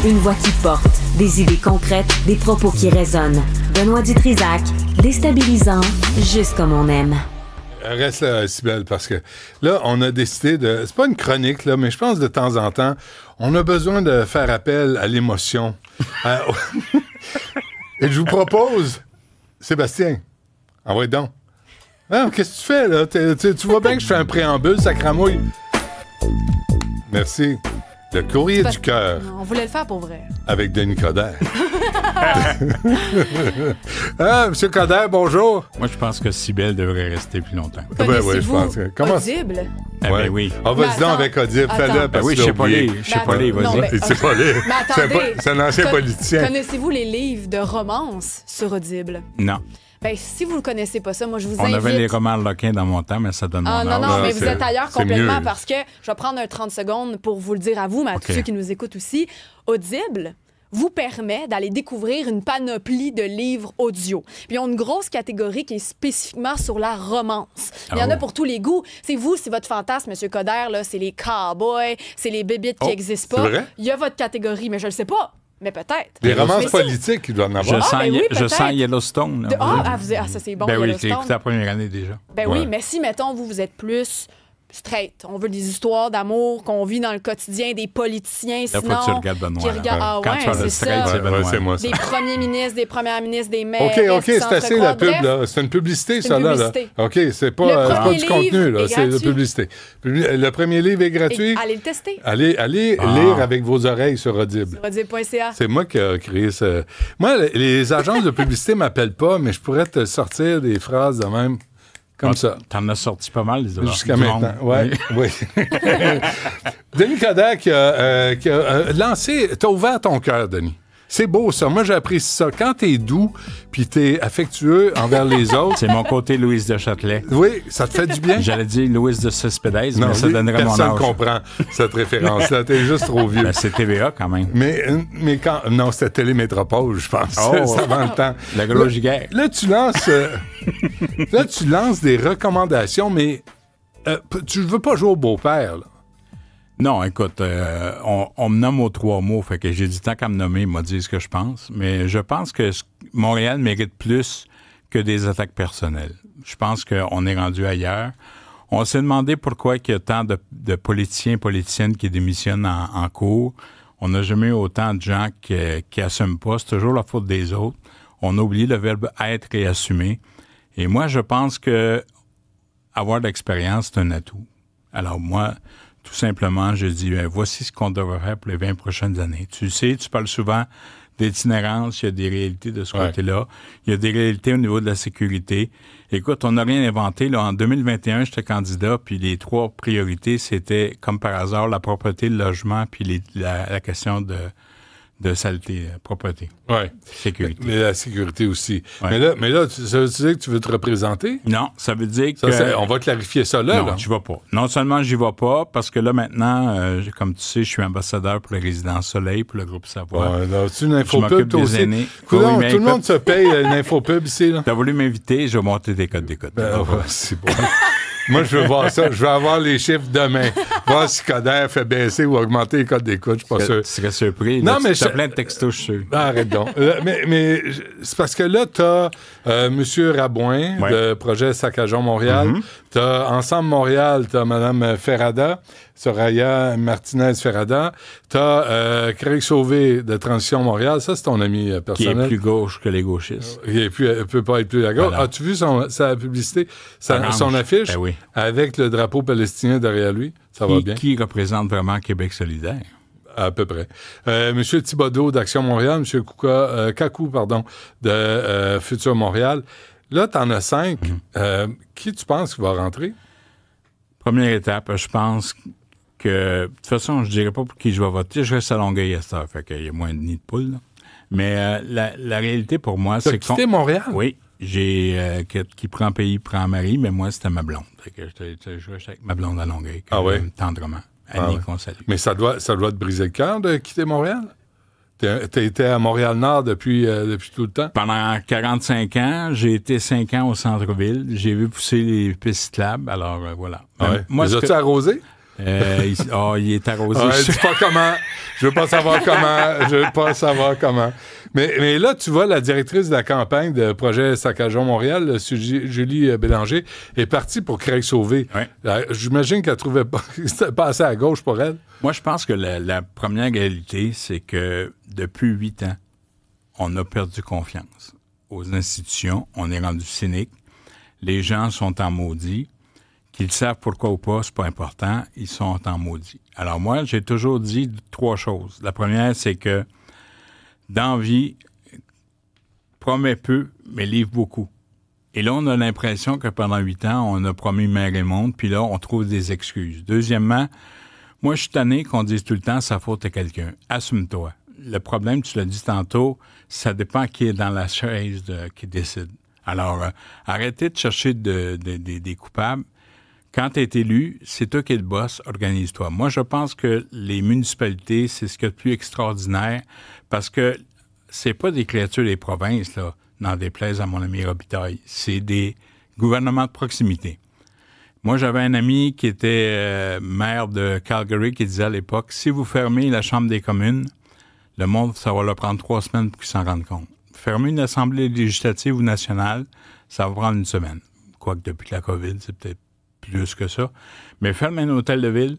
Une voix qui porte, des idées concrètes, des propos qui résonnent. Benoît Dutrisac, déstabilisant, juste comme on aime. Reste là, Cybèle, parce que là, on a décidé de... C'est pas une chronique, là, mais je pense de temps en temps, on a besoin de faire appel à l'émotion. Et je vous propose, Sébastien, envoie donc. Ah, qu'est-ce que tu fais, là? Tu vois bien que je fais un préambule, ça cramouille. Merci. Le courrier du cœur. On voulait le faire pour vrai. Avec Denis Coderre. Ah, M. Coderre, bonjour. Moi, je pense que Cybèle devrait rester plus longtemps. Ben oui, je pense. Comment Audible? Ah, ben oui. On va se dire avec Audible, fais-le, parce que je sais pas lire. Je sais pas lire, vas-y. C'est pas lire. Mais attendez. C'est un ancien politicien. Connaissez-vous les livres de romance sur Audible? Non. Ben, si vous ne connaissez pas ça, moi, je vous On invite... avait les romans Loquin dans mon temps, mais ça donne mon âge. Non, mais vous êtes ailleurs complètement mieux. parce que je vais prendre un 30 secondes pour vous le dire à vous, mais à tous ceux qui nous écoutent aussi. Audible vous permet d'aller découvrir une panoplie de livres audio. Puis ils ont une grosse catégorie qui est spécifiquement sur la romance. Il y en a pour tous les goûts. C'est vous, c'est votre fantasme, M. Coderre, là, c'est les cowboys, c'est les bébites qui n'existent pas. C'est vrai? Il y a votre catégorie, mais je le sais pas. Mais peut-être. Des romances Mais politiques, il doit en avoir. Je sens Yellowstone. Ça c'est bon, Ben oui, Yellowstone. j'ai écouté la première année déjà. Ben oui, mais si, mettons, vous êtes plus straight, on veut des histoires d'amour qu'on vit dans le quotidien, des politiciens, Là, sinon... faut que tu regardes Benoît. Qui regardent... Ah Quand ouais, tu vas le c'est straight, ça. c'est Benoît. c'est moi, ça. Des premiers ministres, des premières ministres, des maires... OK, c'est assez la pub, là. C'est une publicité, C'est ça, une là. publicité. OK, c'est pas du contenu, là. est C'est de la gratuit. publicité. Le premier livre est gratuit. Et allez le tester. Allez lire avec vos oreilles sur Audible. Audible.ca. C'est moi qui ai créé ça. Moi, les agences de publicité m'appellent pas, mais je pourrais te sortir des phrases de même, comme ça. T'en as sorti pas mal, les autres. Jusqu'à maintenant. Oui. Denis Coderre qui a lancé... T'as ouvert ton cœur, Denis. C'est beau, ça. Moi, j'apprécie ça. Quand t'es doux puis t'es affectueux envers les autres... C'est mon côté Louise de Châtelet. Oui, ça te fait du bien. J'allais dire Louise de Cespedes, Non, mais ça donnerait mon âge. personne comprend cette référence-là. T'es juste trop vieux. Ben, c'est TVA, quand même. Mais quand... Non, c'était Télémétropole, je pense. Oh, c'est avant le temps. La grosse giguère. Là, tu lances des recommandations, mais tu veux pas jouer au beau-père, là. Non, écoute, on me nomme aux 3 mots, fait que j'ai du temps qu'à me nommer, il m'a dit ce que je pense, mais je pense que Montréal mérite plus que des attaques personnelles. Je pense qu'on est rendu ailleurs. On s'est demandé pourquoi il y a tant de politiciens, politiciennes qui démissionnent en cours. On n'a jamais eu autant de gens qui assument pas. C'est toujours la faute des autres. On a oublié le verbe être et assumer. Et moi, je pense que avoir de l'expérience, c'est un atout. Alors moi, tout simplement, je dis, voici ce qu'on devrait faire pour les 20 prochaines années. Tu sais, tu parles souvent d'itinérance, il y a des réalités de ce côté-là. Il y a des réalités au niveau de la sécurité. Écoute, on n'a rien inventé. Là, en 2021, j'étais candidat, puis les 3 priorités, c'était, comme par hasard, la propreté, le logement, puis la question de saleté, propreté. Oui. Sécurité. Mais la sécurité aussi. Ouais. Mais là, ça veut dire que tu veux te représenter? Non, ça veut dire que... On va clarifier ça là. Non, j'y vais pas. Non seulement j'y vais pas, parce que là, maintenant, comme tu sais, je suis ambassadeur pour les résidences Soleil, pour le groupe Savoie. C'est une infopub, toi aussi. Coudonc, tout le monde se paye une infopub ici, là. T'as voulu m'inviter, je vais monter des codes d'écoute. C'est bon. Moi, je veux voir ça. Je veux avoir les chiffres demain. Voir si Coderre fait baisser ou augmenter les codes d'écoute. Je suis pas sûr. Tu serais surpris. Non, là, mais tu as plein de textos, je suis sûr. Arrête donc. Mais c'est parce que là, tu as M. Rabouin de Projet Saccageons Montréal. Tu as Ensemble Montréal, tu as Mme Ferrada, Soraya Martinez-Ferrada. Tu as Craig Sauvé de Transition Montréal. Ça, c'est ton ami personnel. Qui est plus gauche que les gauchistes. Il ne peut pas être plus à gauche. Voilà. As-tu vu sa publicité, son affiche, ben oui. avec le drapeau palestinien derrière lui? Ça va bien. Qui représente vraiment Québec solidaire? À peu près. Monsieur Thibodeau d'Action Montréal, Monsieur Kakou, de Futur Montréal. Là, tu en as 5. Qui tu penses qui va rentrer? Première étape, je pense que... De toute façon, je dirais pas pour qui je vais voter. Je reste à Longueuil à cette heure, fait qu'il y a moins de nids de poules. Là. Mais la réalité pour moi, c'est que... Tu as quitté Montréal? Oui. Qui prend pays, prend mari, mais moi, c'était ma blonde. Fait que je reste avec ma blonde à Longueuil. Tendrement. Annie, qu'on salue. Mais ça doit te briser le cœur de quitter Montréal? T'as été à Montréal-Nord depuis tout le temps? Pendant 45 ans, j'ai été 5 ans au centre-ville. J'ai vu pousser les pistes cyclables, alors voilà. Moi, les as-tu arrosés? Il est arrosé. Dis pas comment. Je veux pas savoir comment. Mais là, tu vois, la directrice de la campagne de projet Saccageons Montréal, Julie Bélanger, est partie pour Craig Sauvé. Ouais. J'imagine qu'elle trouvait pas que c'était pas assez à gauche pour elle. Moi, je pense que la première réalité, c'est que depuis 8 ans, on a perdu confiance aux institutions. On est rendu cynique. Les gens sont en maudit. Qu'ils savent pourquoi ou pas, c'est pas important. Ils sont en maudit. Alors moi, j'ai toujours dit 3 choses. La première, c'est que dans la vie, promet peu, mais livre beaucoup. Et là, on a l'impression que pendant 8 ans, on a promis mer et monde, puis là, on trouve des excuses. Deuxièmement, moi, je suis tanné qu'on dise tout le temps « ça faute à quelqu'un ». Assume-toi. Le problème, tu l'as dit tantôt, ça dépend qui est dans la chaise qui décide. Alors, arrêtez de chercher des coupables. Quand tu es élu, c'est toi qui es le boss, organise-toi. Moi, je pense que les municipalités, c'est ce qu'il y a de plus extraordinaire parce que c'est pas des créatures des provinces, là, n'en déplaise à mon ami Robitaille. C'est des gouvernements de proximité. Moi, j'avais un ami qui était maire de Calgary qui disait à l'époque, si vous fermez la Chambre des communes, le monde, ça va leur prendre 3 semaines pour qu'ils s'en rendent compte. Fermer une assemblée législative ou nationale, ça va prendre 1 semaine. Quoique depuis la COVID, c'est peut-être plus que ça. Mais fermer un hôtel de ville,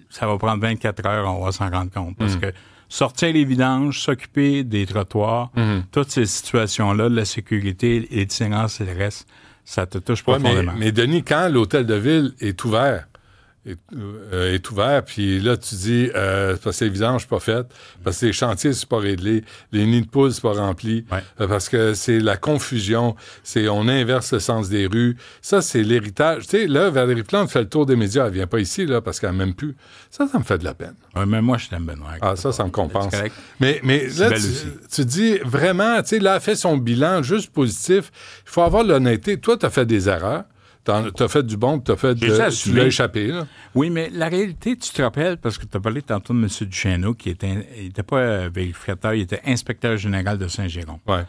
ça va prendre 24 heures, on va s'en rendre compte. Parce que sortir les vidanges, s'occuper des trottoirs, toutes ces situations-là, la sécurité, l'itinérance et le reste, ça te touche profondément. Mais Denis, quand l'hôtel de ville est ouvert, puis là, tu dis, parce que les vidanges, c'est pas fait, parce que les chantiers, c'est pas réglé, les nids de poules, c'est pas rempli, parce que c'est la confusion, on inverse le sens des rues. Ça, c'est l'héritage. Tu sais, là, Valérie Plante fait le tour des médias, elle vient pas ici, là, parce qu'elle m'aime plus. Ça me fait de la peine. Oui, mais moi, je t'aime, Benoît. Ça me compense. Mais là, tu dis, vraiment, tu sais, là, elle fait son bilan juste positif. Il faut avoir l'honnêteté. Toi, tu as fait des erreurs. T'as fait du bon, tu l'as échappé, là. Oui, mais la réalité, tu te rappelles, parce que tu as parlé tantôt de M. Duchesneau, qui était pas vérificateur, il était inspecteur général de Saint-Jérôme. Ouais.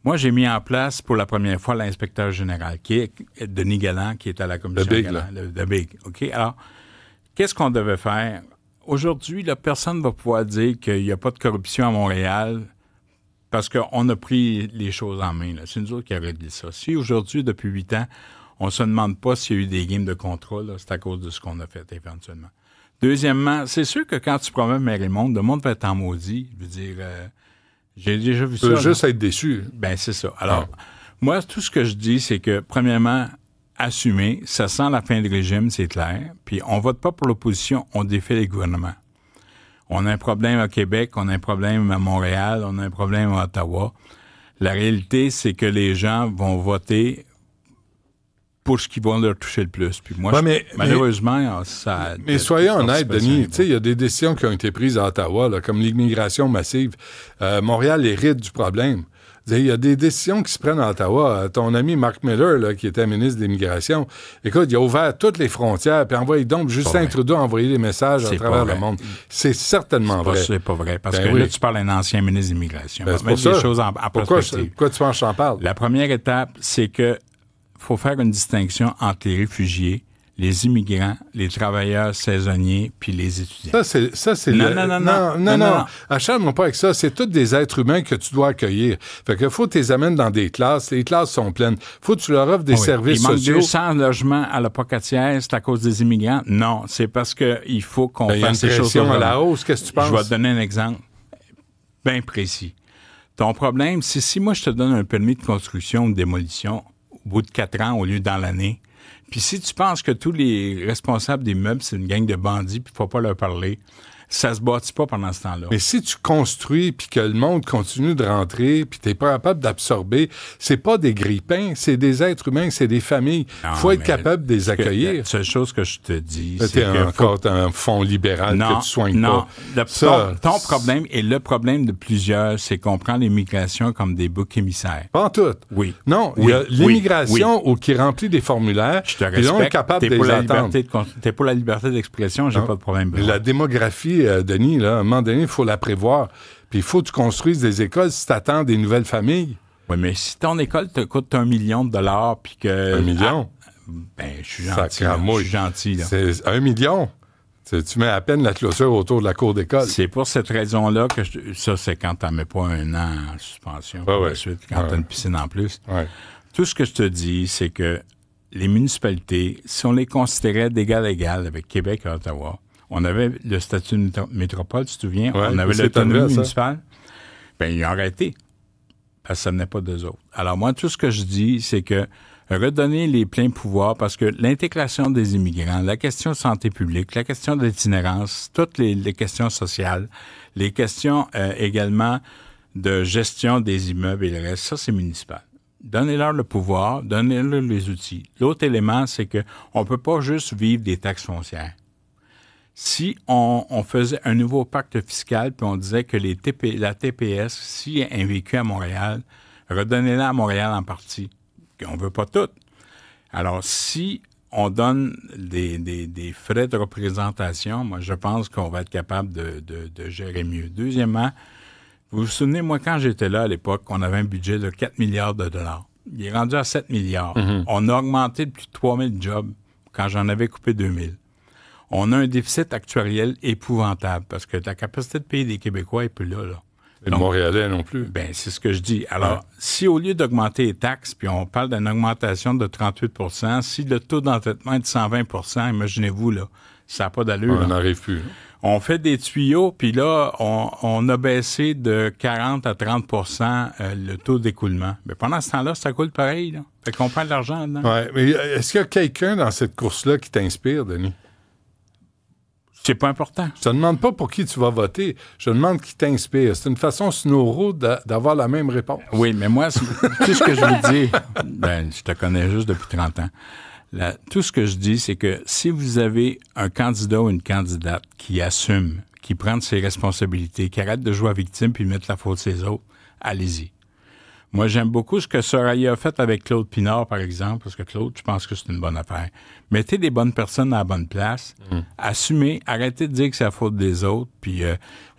Moi, j'ai mis en place pour la première fois l'inspecteur général, qui est Denis Galland, qui est à la commission. Le Big, OK? Alors, qu'est-ce qu'on devait faire? Aujourd'hui, là, personne ne va pouvoir dire qu'il n'y a pas de corruption à Montréal parce qu'on a pris les choses en main, là. C'est nous autres qui avons réglé ça. Si aujourd'hui, depuis 8 ans, on se demande pas s'il y a eu des games de contrat, là, c'est à cause de ce qu'on a fait éventuellement. Deuxièmement, c'est sûr que quand tu promets Mer et Monde, le monde va être en maudit. Je veux dire, j'ai déjà vu ça. Tu peux juste être déçu. Ben, c'est ça. Alors, moi, tout ce que je dis, c'est que, premièrement, assumer, ça sent la fin du régime, c'est clair. Puis, on vote pas pour l'opposition, on défait les gouvernements. On a un problème à Québec, on a un problème à Montréal, on a un problème à Ottawa. La réalité, c'est que les gens vont voter pour ce qui va leur toucher le plus. Puis moi, malheureusement, ça... Mais soyons honnêtes, Denis, tu sais, il y a des décisions qui ont été prises à Ottawa, là, comme l'immigration massive. Montréal hérite du problème. Il y a des décisions qui se prennent à Ottawa. Ton ami Mark Miller, là, qui était ministre de l'Immigration, écoute, il a ouvert toutes les frontières, puis envoyé donc Justin Trudeau a envoyé des messages à travers le monde. C'est certainement vrai. C'est pas vrai, parce que là, tu parles d'un ancien ministre de l'Immigration. C'est pour ça. Des choses en perspective. Pourquoi tu penses que j'en parle? La première étape, c'est que faut faire une distinction entre les réfugiés, les immigrants, les travailleurs saisonniers, puis les étudiants. Ça, c'est non. Acharne-moi pas avec ça. C'est tous des êtres humains que tu dois accueillir. Fait que faut que tu les amènes dans des classes. Les classes sont pleines. Faut que tu leur offres des services sociaux. Il manque 200 logements à la Pocatière, c'est à cause des immigrants? Non, c'est parce qu'il faut qu'on fasse ces choses. Il y a une pression à la hausse. Qu'est-ce que tu penses? Je vais te donner un exemple bien précis. Ton problème, c'est si moi, je te donne un permis de construction ou de démolition au bout de 4 ans au lieu dans l'année. Puis si tu penses que tous les responsables des meubles, c'est une gang de bandits, puis il ne faut pas leur parler, ça se bâtit pas pendant ce temps-là. Mais si tu construis, puis que le monde continue de rentrer, puis tu n'es pas capable d'absorber, c'est pas des grippins, c'est des êtres humains, c'est des familles. Il faut être capable de les accueillir. La seule chose que je te dis, c'est que... encore un fonds libéral que tu soignes pas. Ton problème, et le problème de plusieurs, c'est qu'on prend l'immigration comme des boucs émissaires. Pas en tout. Oui. Non, il y a l'immigration qui remplit des formulaires, je te respecte. on est capable de les attendre. T'es pour la liberté d'expression, j'ai pas de problème. La démographie, Denis, là, à un moment donné, il faut la prévoir. Puis il faut que tu construises des écoles si tu attends des nouvelles familles. Oui, mais si ton école te coûte $1 million, puis que... $1 million? Ben, je suis gentil. Je suis gentil, là. C'est $1 million? Tu mets à peine la clôture autour de la cour d'école. C'est pour cette raison-là que ça, c'est quand tu n'en mets pas un an en suspension. Ensuite, quand tu as une piscine en plus. Ouais. Tout ce que je te dis, c'est que les municipalités, si on les considérait d'égal à égal avec Québec et Ottawa, on avait le statut de métropole, tu te souviens? Ouais, on avait l'autonomie municipale. Bien, ils ont arrêté. Parce que ça venait pas d'eux autres. Alors moi, tout ce que je dis, c'est que redonner les pleins pouvoirs, parce que l'intégration des immigrants, la question de santé publique, la question d'itinérance, toutes les questions sociales, les questions également de gestion des immeubles et le reste, ça, c'est municipal. Donnez-leur le pouvoir, donnez-leur les outils. L'autre élément, c'est qu'on ne peut pas juste vivre des taxes foncières. Si on faisait un nouveau pacte fiscal puis on disait que la TPS, si est vécue à Montréal, redonnez-la à Montréal en partie. On ne veut pas tout. Alors, si on donne des frais de représentation, moi, je pense qu'on va être capable de gérer mieux. Deuxièmement, vous vous souvenez, moi, quand j'étais là à l'époque, on avait un budget de 4 milliards de dollars. Il est rendu à 7 milliards. Mm-hmm. On a augmenté de plus de 3 000 jobs quand j'en avais coupé 2 000. On a un déficit actuariel épouvantable parce que la capacité de payer des Québécois n'est plus là. Et le Montréalais non plus. Bien, c'est ce que je dis. Alors, si au lieu d'augmenter les taxes, puis on parle d'une augmentation de 38 % si le taux d'endettement est de 120 % imaginez-vous, là, ça n'a pas d'allure. On n'arrive plus. On fait des tuyaux, puis là, on a baissé de 40 à 30 le taux d'écoulement. Mais pendant ce temps-là, ça coule pareil. Là. Fait qu'on prend de l'argent dedans. Oui, mais est-ce qu'il y a quelqu'un dans cette course-là qui t'inspire, Denis? C'est pas important. Je te demande pas pour qui tu vas voter. Je te demande qui t'inspire. C'est une façon snoro d'avoir la même réponse. Oui, mais moi, tout ce que je vous dis, je te connais juste depuis 30 ans. Tout ce que je dis, c'est que si vous avez un candidat ou une candidate qui assume, qui prend ses responsabilités, qui arrête de jouer à victime puis de mettre la faute sur les autres, allez-y. Moi, j'aime beaucoup ce que Soraya a fait avec Claude Pinard, par exemple, parce que Claude, je pense que c'est une bonne affaire. Mettez des bonnes personnes à la bonne place, assumez, arrêtez de dire que c'est la faute des autres, puis...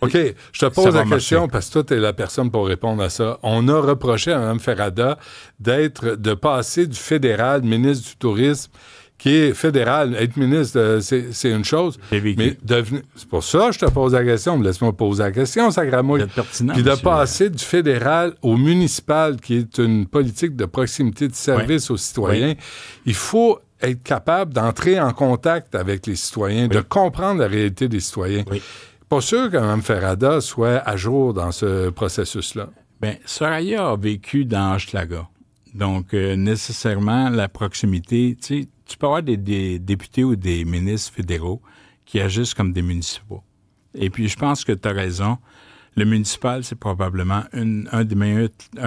OK, je te pose la question, parce que toi, tu es la personne pour répondre à ça. On a reproché à Mme Ferrada de passer du fédéral, ministre du Tourisme, qui est fédéral, être ministre, c'est une chose. Mais c'est pour ça que je te pose la question. Laisse-moi poser la question, Sacramouille. Puis de passer du fédéral au municipal, qui est une politique de proximité de service aux citoyens, il faut être capable d'entrer en contact avec les citoyens, de comprendre la réalité des citoyens. Pas sûr que Mme Ferrada soit à jour dans ce processus-là. Bien, Soraya a vécu dans Hochelaga. Donc, nécessairement, la proximité, tu sais, tu peux avoir des députés ou des ministres fédéraux qui agissent comme des municipaux. Et puis, je pense que tu as raison. Le municipal, c'est probablement un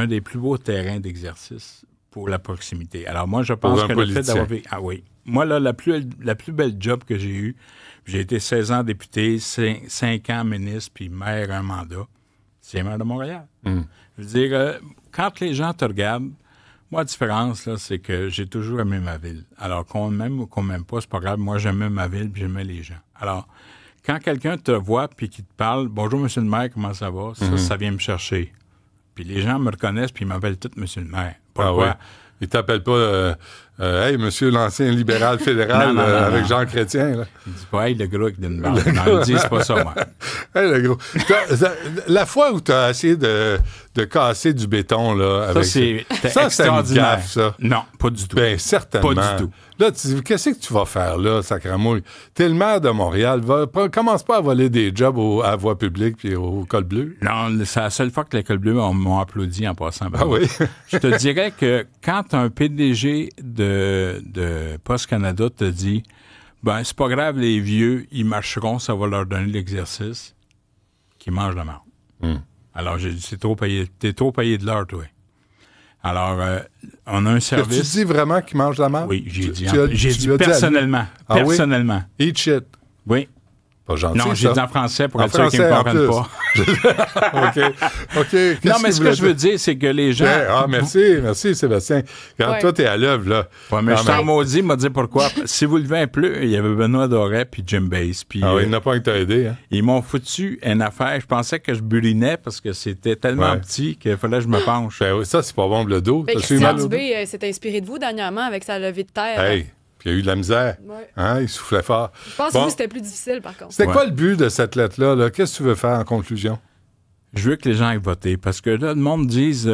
des plus beaux terrains d'exercice pour la proximité. Alors, moi, je pense que le fait d'avoir... Ah oui. Moi, là, la plus belle job que j'ai eue, j'ai été 16 ans député, 5 ans ministre, puis maire un mandat, c'est maire de Montréal. Je veux dire, quand les gens te regardent, moi, la différence, là, c'est que j'ai toujours aimé ma ville. Alors, qu'on m'aime ou qu'on m'aime pas, c'est pas grave. Moi, j'aimais ma ville puis j'aimais les gens. Alors, quand quelqu'un te voit puis qu'il te parle « Bonjour, monsieur le maire, comment ça va? » Ça vient me chercher. Puis les gens me reconnaissent puis ils m'appellent tout monsieur le maire. Pourquoi? Ah oui. Ils t'appellent pas hey, monsieur l'ancien libéral fédéral non, avec Jean Chrétien. Là. Il dit pas « Hey, le gros avec une barbe. » Non, il dit « C'est pas ça, moi. » Hey, le gros. La fois où tu as essayé de casser du béton, là, avec ça, c'est une gaffe, ça. Non, pas du tout. Bien, certainement. Pas du tout. Là, qu'est-ce que tu vas faire, là, Sacramouille? T'es le maire de Montréal. Commence pas à voler des jobs à Voie publique puis au Col Bleu. Non, c'est la seule fois que l'École Bleue m'ont applaudi en passant. Ah oui? Je te dirais que quand un PDG de Poste Canada te dit « Ben, c'est pas grave, les vieux, ils marcheront, ça va leur donner l'exercice », qu'ils mangent la marde. Alors, j'ai dit, t'es trop payé de l'heure, toi. Alors, on a un service... Tu dis vraiment qu'ils mangent la marde? Oui, j'ai dit personnellement. Ah personnellement. Oui? Eat shit. Oui. Pas gentil, non, j'ai dit en français pour être sûr qu'ils ne me comprennent pas. OK. Non, mais ce que je veux dire, c'est que les gens... Ah, merci, Sébastien. Quand toi, t'es à l'œuvre, là... Ouais, mais je t'en maudit, il m'a dit pourquoi. Si vous levez un peu, il y avait Benoît Doré puis Jim Bass. Puis, il n'a pas été aidé. Hein? Ils m'ont foutu une affaire. Je pensais que je burinais parce que c'était tellement petit qu'il fallait que je me penche. Ben oui, ça, c'est pas bon pour le dos. Christian Dubé s'est inspiré de vous dernièrement avec sa levée de terre. Hey! Puis il y a eu de la misère. Ouais. Hein? Il soufflait fort. Je pense que vous, c'était plus difficile, par contre. C'était quoi le but de cette lettre-là? Là? Qu'est-ce que tu veux faire en conclusion? Je veux que les gens aillent voter parce que là, le monde dise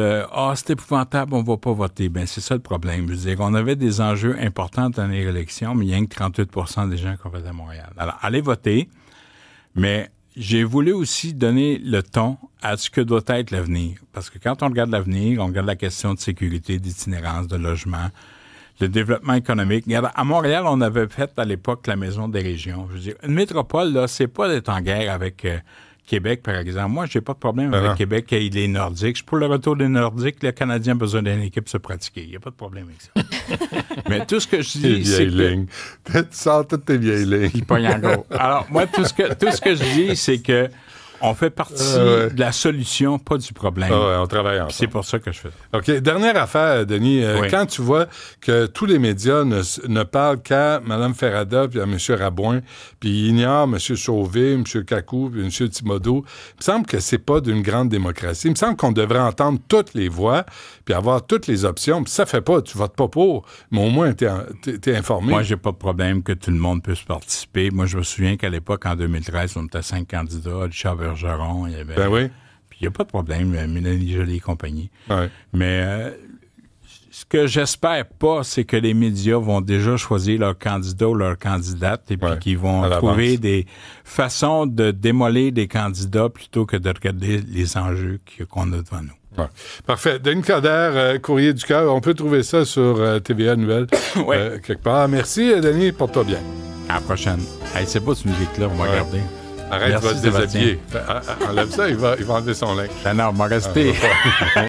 c'est épouvantable, on va pas voter. Bien, c'est ça le problème. Je veux dire, on avait des enjeux importants dans les élections, mais il y a que 38 des gens qui ont voté à Montréal. Alors, allez voter, mais j'ai voulu aussi donner le ton à ce que doit être l'avenir. Parce que quand on regarde l'avenir, on regarde la question de sécurité, d'itinérance, de logement, le développement économique. Regarde, à Montréal, on avait fait à l'époque la Maison des régions. Je veux dire, une métropole, là, c'est pas d'être en guerre avec Québec, par exemple. Moi, j'ai pas de problème avec Québec et les Nordiques. Pour le retour des Nordiques, les Canadiens ont besoin d'une équipe se pratiquer. Il n'y a pas de problème avec ça. Mais tout ce que je dis, c'est que... Tu sors toutes tes vieilles lignes. Il pogne en gros. Alors, moi, tout ce que je dis, c'est que on fait partie de la solution, pas du problème. On travaille ensemble. C'est pour ça que je fais ça. OK. Dernière affaire, Denis. Quand tu vois que tous les médias ne parlent qu'à Mme Ferrada puis à M. Rabouin, puis ils ignorent M. Sauvé, M. Kakou puis M. Thibodeau, il me semble que c'est pas d'une grande démocratie. Il me semble qu'on devrait entendre toutes les voix puis avoir toutes les options. Puis ça fait pas, tu votes pas pour, mais au moins t'es informé. Moi, j'ai pas de problème que tout le monde puisse participer. Moi, je me souviens qu'à l'époque, en 2013, on était 5 candidats. Richard Bergeron, il y avait... Ben oui. Puis il n'y a pas de problème, Mélanie Joly et compagnie. Ouais. Mais ce que j'espère pas, c'est que les médias vont déjà choisir leur candidat ou leur candidate et puis qu'ils vont trouver des façons de démolir des candidats plutôt que de regarder les enjeux qu'on a devant nous. Ouais. Parfait. Denis Coderre, Courrier du Cœur. On peut trouver ça sur TVA Nouvelles quelque part. Merci, Denis. Porte-toi bien. À la prochaine. Hey, c'est pas cette musique-là, on va regarder. Arrête, merci, va te déshabiller. Enlève ça, il va enlever son linge. Non, on va rester.